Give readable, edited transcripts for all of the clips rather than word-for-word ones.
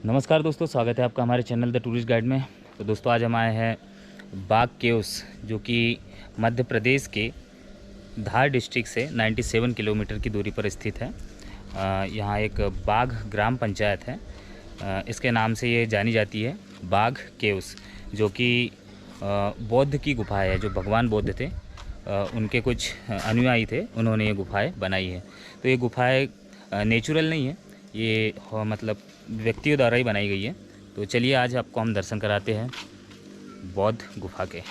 नमस्कार दोस्तों, स्वागत है आपका हमारे चैनल द टूरिस्ट गाइड में। तो दोस्तों आज हम आए हैं बाघ केव्स, जो कि मध्य प्रदेश के धार डिस्ट्रिक्ट से 97 किलोमीटर की दूरी पर स्थित है। यहाँ एक बाघ ग्राम पंचायत है, इसके नाम से ये जानी जाती है बाघ केव्स, जो कि बौद्ध की गुफाएं है। जो भगवान बुद्ध थे उनके कुछ अनुयायी थे, उन्होंने ये गुफाएं बनाई है। तो ये गुफाएं नेचुरल नहीं है, ये मतलब व्यक्तियों द्वारा ही बनाई गई है। तो चलिए आज आपको हम दर्शन कराते हैं बौद्ध गुफा के।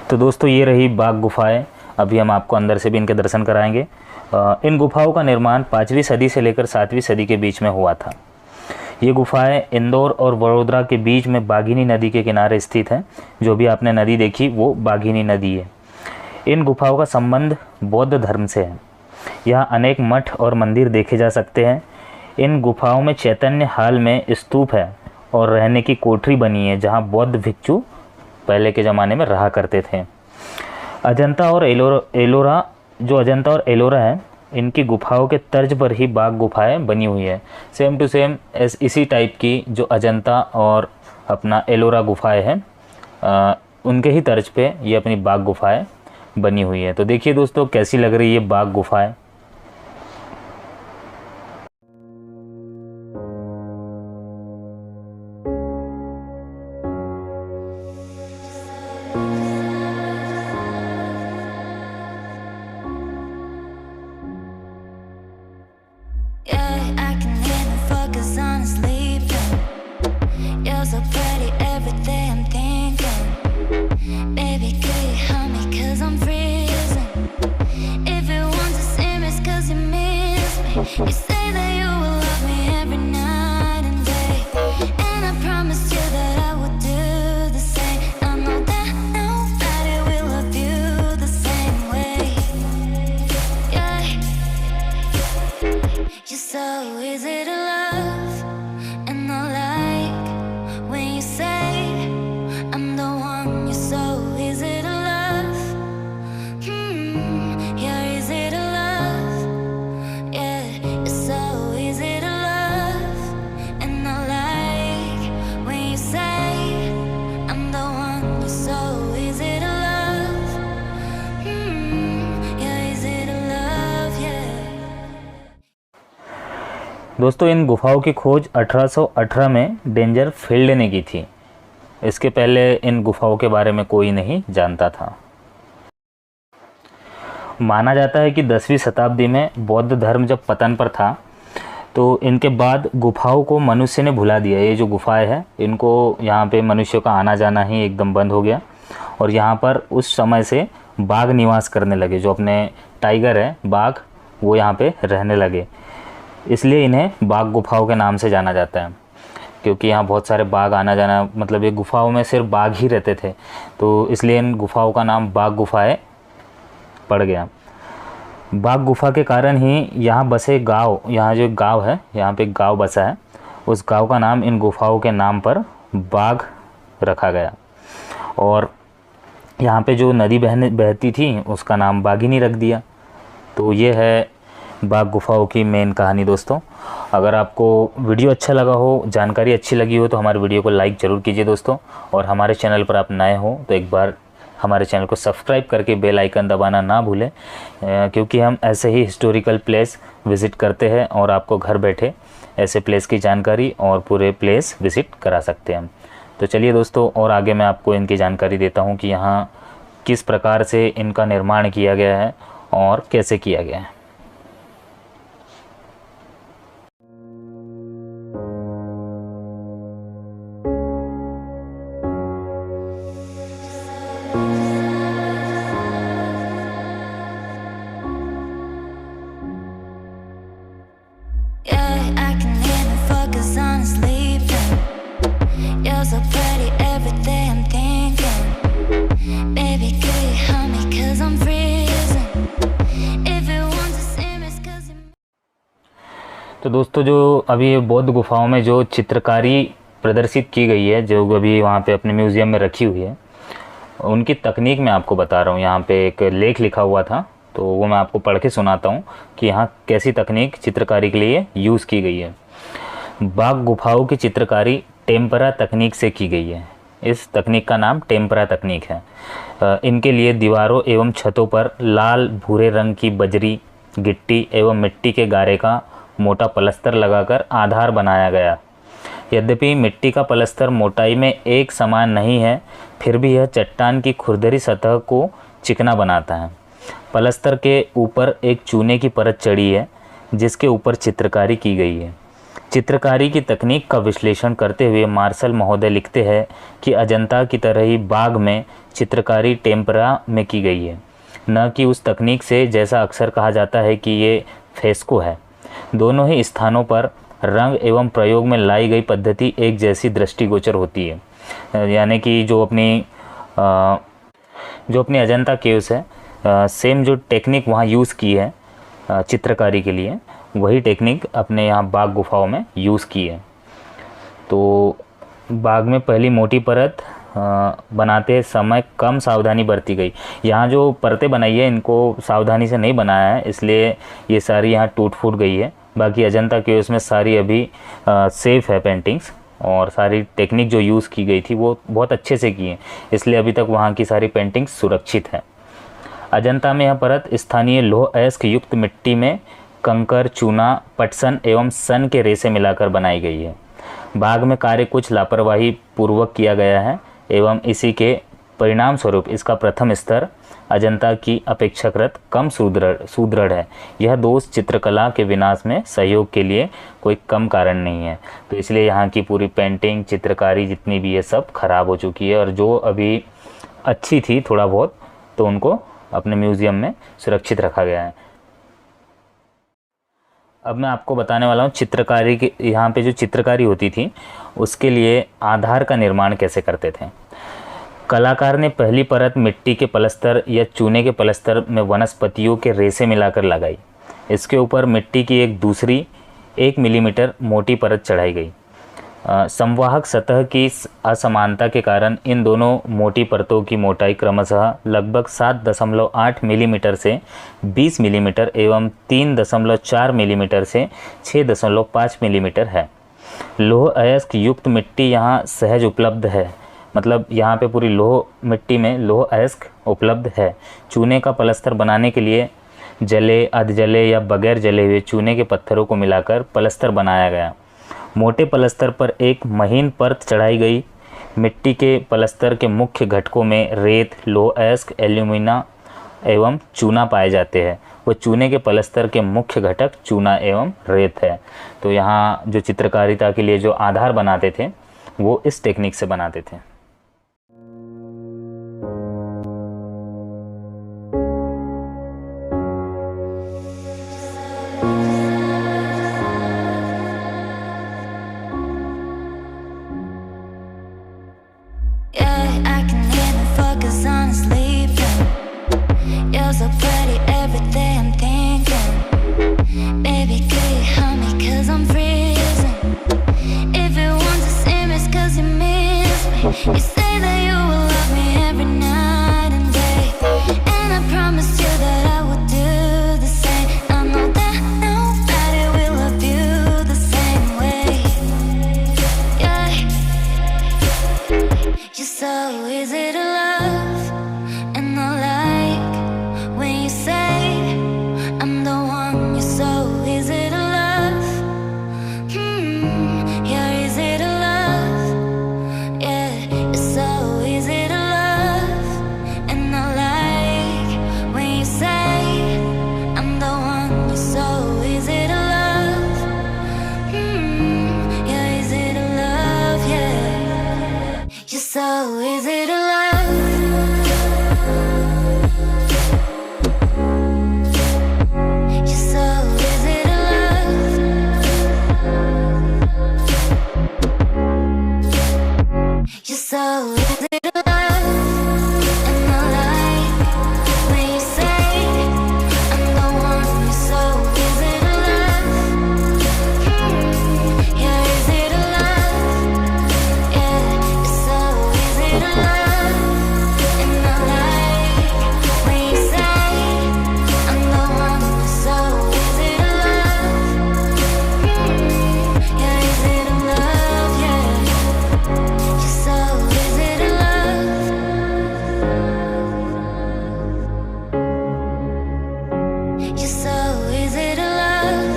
तो दोस्तों ये रही बाघ गुफाएं। अभी हम आपको अंदर से भी इनके दर्शन कराएंगे। इन गुफाओं का निर्माण 5वीं सदी से लेकर 7वीं सदी के बीच में हुआ था। ये गुफाएं इंदौर और वडोदरा के बीच में बाघिनी नदी के किनारे स्थित हैं। जो भी आपने नदी देखी वो बाघिनी नदी है। इन गुफाओं का संबंध बौद्ध धर्म से है। यहाँ अनेक मठ और मंदिर देखे जा सकते हैं। इन गुफाओं में चैतन्य हाल में स्तूप है और रहने की कोठरी बनी है, जहाँ बौद्ध भिक्षु पहले के ज़माने में रहा करते थे। अजंता और एलोरा जो अजंता और एलोरा है, इनकी गुफाओं के तर्ज पर ही बाघ गुफाएं बनी हुई है। सेम टू सेम इसी टाइप की जो अजंता और अपना एलोरा गुफाएं हैं, उनके ही तर्ज पे ये अपनी बाघ गुफाएं बनी हुई है। तो देखिए दोस्तों कैसी लग रही है बाघ गुफाएं। You say that you will love me every night and day, and I promised you that I would do the same. I know that nobody will love you the same way. Yeah, you're so easy to love, and I like दोस्तों इन गुफाओं की खोज 1818 में danger field ने की थी। इसके पहले इन गुफाओं के बारे में कोई नहीं जानता था। माना जाता है कि 10वीं शताब्दी में बौद्ध धर्म जब पतन पर था तो इनके बाद गुफाओं को मनुष्य ने भुला दिया। ये जो गुफाएं हैं इनको यहाँ पे मनुष्यों का आना जाना ही एकदम बंद हो गया और यहाँ पर उस समय से बाघ निवास करने लगे। जो अपने टाइगर है बाघ, वो यहाँ पे रहने लगे, इसलिए इन्हें बाघ गुफाओं के नाम से जाना जाता है, क्योंकि यहाँ बहुत सारे बाघ आना जाना, मतलब ये गुफाओं में सिर्फ बाघ ही रहते थे, तो इसलिए इन गुफाओं का नाम बाघ गुफाएं पड़ गया। बाघ गुफा के कारण ही यहाँ बसे गांव, यहाँ जो गांव है, यहाँ पे गांव बसा है, उस गांव का नाम इन गुफाओं के नाम पर बाघ रखा गया। और यहाँ पे जो नदी बहती थी उसका नाम बाघिनी रख दिया। तो ये है बाघ गुफाओं की मेन कहानी। दोस्तों अगर आपको वीडियो अच्छा लगा हो, जानकारी अच्छी लगी हो, तो हमारे वीडियो को लाइक ज़रूर कीजिए दोस्तों। और हमारे चैनल पर आप नए हो तो एक बार हमारे चैनल को सब्सक्राइब करके बेल आइकन दबाना ना भूलें, क्योंकि हम ऐसे ही हिस्टोरिकल प्लेस विज़िट करते हैं और आपको घर बैठे ऐसे प्लेस की जानकारी और पूरे प्लेस विज़िट करा सकते हैं। तो चलिए दोस्तों, और आगे मैं आपको इनकी जानकारी देता हूँ कि यहाँ किस प्रकार से इनका निर्माण किया गया है और कैसे किया गया है। Yeah, I can even focus on sleeping. You're so pretty, every day I'm thinking. Baby, could you help me 'cause I'm freezing. If you want to see me, 'cause you... तो दोस्तों जो अभी ये बौद्ध गुफाओं में जो चित्रकारी प्रदर्शित की गई है, जो अभी वहाँ पे अपने म्यूज़ियम में रखी हुई है, उनकी तकनीक मैं आपको बता रहा हूँ। यहाँ पे एक लेख लिखा हुआ था, तो वो मैं आपको पढ़ के सुनाता हूँ कि यहाँ कैसी तकनीक चित्रकारी के लिए यूज़ की गई है। बाघ गुफाओं की चित्रकारी टेम्परा तकनीक से की गई है। इस तकनीक का नाम टेम्परा तकनीक है। इनके लिए दीवारों एवं छतों पर लाल भूरे रंग की बजरी, गिट्टी एवं मिट्टी के गारे का मोटा पलस्तर लगाकर आधार बनाया गया। यद्यपि मिट्टी का पलस्तर मोटाई में एक समान नहीं है, फिर भी यह चट्टान की खुरदरी सतह को चिकना बनाता है। पलस्तर के ऊपर एक चूने की परत चढ़ी है जिसके ऊपर चित्रकारी की गई है। चित्रकारी की तकनीक का विश्लेषण करते हुए मार्शल महोदय लिखते हैं कि अजंता की तरह ही बाघ में चित्रकारी टेम्परा में की गई है, न कि उस तकनीक से जैसा अक्सर कहा जाता है कि ये फेस्को है। दोनों ही स्थानों पर रंग एवं प्रयोग में लाई गई पद्धति एक जैसी दृष्टिगोचर होती है। यानी कि जो अपनी अजंता केव्स है, सेम जो टेक्निक वहाँ यूज़ की है चित्रकारी के लिए, वही टेक्निक अपने यहाँ बाघ गुफाओं में यूज़ की है। तो बाघ में पहली मोटी परत बनाते समय कम सावधानी बरती गई। यहाँ जो परतें बनाई है इनको सावधानी से नहीं बनाया है, इसलिए ये सारी यहाँ टूट फूट गई है। बाकी अजंता के उसमें सारी अभी सेफ़ है पेंटिंग्स, और सारी टेक्निक जो यूज़ की गई थी वो बहुत अच्छे से की है, इसलिए अभी तक वहाँ की सारी पेंटिंग्स सुरक्षित है। अजंता में यह परत स्थानीय लौह अयस्क युक्त मिट्टी में कंकर, चूना, पटसन एवं सन के रेसे मिलाकर बनाई गई है। बाघ में कार्य कुछ लापरवाही पूर्वक किया गया है एवं इसी के परिणाम स्वरूप इसका प्रथम स्तर अजंता की अपेक्षाकृत कम सुदृढ़ है। यह दोष चित्रकला के विनाश में सहयोग के लिए कोई कम कारण नहीं है। तो इसलिए यहाँ की पूरी पेंटिंग, चित्रकारी जितनी भी है सब खराब हो चुकी है, और जो अभी अच्छी थी थोड़ा बहुत, तो उनको अपने म्यूज़ियम में सुरक्षित रखा गया है। अब मैं आपको बताने वाला हूँ चित्रकारी के, यहाँ पे जो चित्रकारी होती थी उसके लिए आधार का निर्माण कैसे करते थे। कलाकार ने पहली परत मिट्टी के पलस्तर या चूने के पलस्तर में वनस्पतियों के रेसे मिलाकर लगाई। इसके ऊपर मिट्टी की एक दूसरी 1 मिलीमीटर मोटी परत चढ़ाई गई। संवाहक सतह की असमानता के कारण इन दोनों मोटी परतों की मोटाई क्रमशः लगभग 7.8 मिलीमीटर से 20 मिलीमीटर एवं 3.4 मिलीमीटर से 6.5 मिलीमीटर है। लौह अयस्क युक्त मिट्टी यहाँ सहज उपलब्ध है, मतलब यहाँ पे पूरी मिट्टी में लौह अयस्क उपलब्ध है। चूने का पलस्तर बनाने के लिए जले, अधजले या बगैर जले हुए चूने के पत्थरों को मिलाकर पलस्तर बनाया गया। मोटे पलस्तर पर एक महीन परत चढ़ाई गई। मिट्टी के पलस्तर के मुख्य घटकों में रेत, लोह अयस्क, एल्यूमिना एवं चूना पाए जाते हैं। वो चूने के पलस्तर के मुख्य घटक चूना एवं रेत है। तो यहाँ जो चित्रकारिता के लिए जो आधार बनाते थे वो इस टेक्निक से बनाते थे। Yeah, I can even focus on sleeping. You're so pretty, every day I'm thinking. Baby, could you help me, 'cause I'm freezing. If you want to see me, it's 'cause you miss me. You say that you will love me every night and day, and I promised you that I would do the same. I know that nobody will love you the same way. Yeah, you're so easy to love, and I like when you say I'm the one. You're so easy to love. You're easy to love. Yeah, you're so easy to love, and I like when you say I'm the one. You're so easy to love. You're easy to love. Yeah, you're so easy to love. You're so easy to love. You're so easy to love. And I like when you say I'm the one. You're so easy to love. You're easy to love. Yeah, you're so easy to love. And I like when you say I'm the one. You're so easy to love. You're easy to love. Yeah, you're so easy to love. You're so easy to love.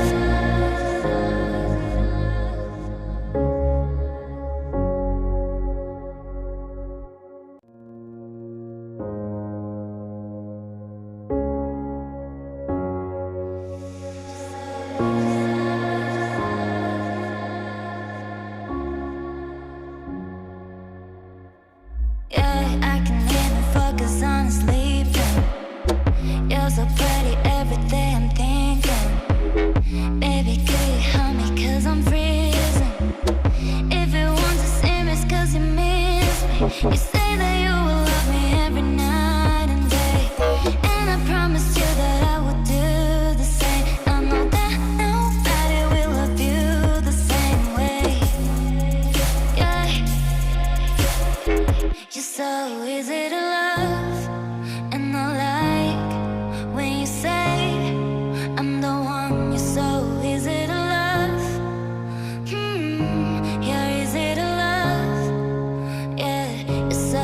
Yeah, I can even focus on sleeping. You're so pretty, every day I'm thinking. Baby, could you help me, 'cause I'm freezing. If you want to see me, it's 'cause you miss me. You say that you will love me every night and day, and I promised you that I would do the same. I know that nobody will love you the same way. Yeah, you're so easy to love, and I like when you say I'm the one. You're so easy to love. You're easy to love. Yeah, you're so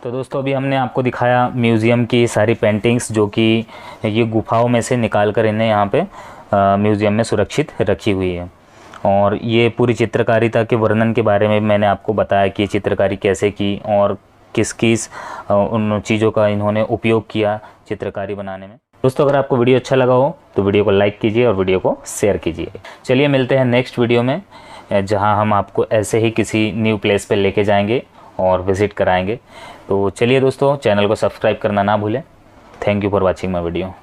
तो दोस्तों अभी हमने आपको दिखाया museum की सारी paintings जो कि ये गुफाओं में से निकाल कर इन्हें यहाँ पे म्यूज़ियम में सुरक्षित रखी हुई है। और ये पूरी चित्रकारिता के वर्णन के बारे में मैंने आपको बताया कि ये चित्रकारी कैसे की और किस किस उन चीज़ों का इन्होंने उपयोग किया चित्रकारी बनाने में। दोस्तों अगर आपको वीडियो अच्छा लगा हो तो वीडियो को लाइक कीजिए और वीडियो को शेयर कीजिए। चलिए मिलते हैं नेक्स्ट वीडियो में, जहां हम आपको ऐसे ही किसी न्यू प्लेस पे लेके जाएंगे और विज़िट कराएंगे। तो चलिए दोस्तों, चैनल को सब्सक्राइब करना ना भूलें। Thank you for watching my video.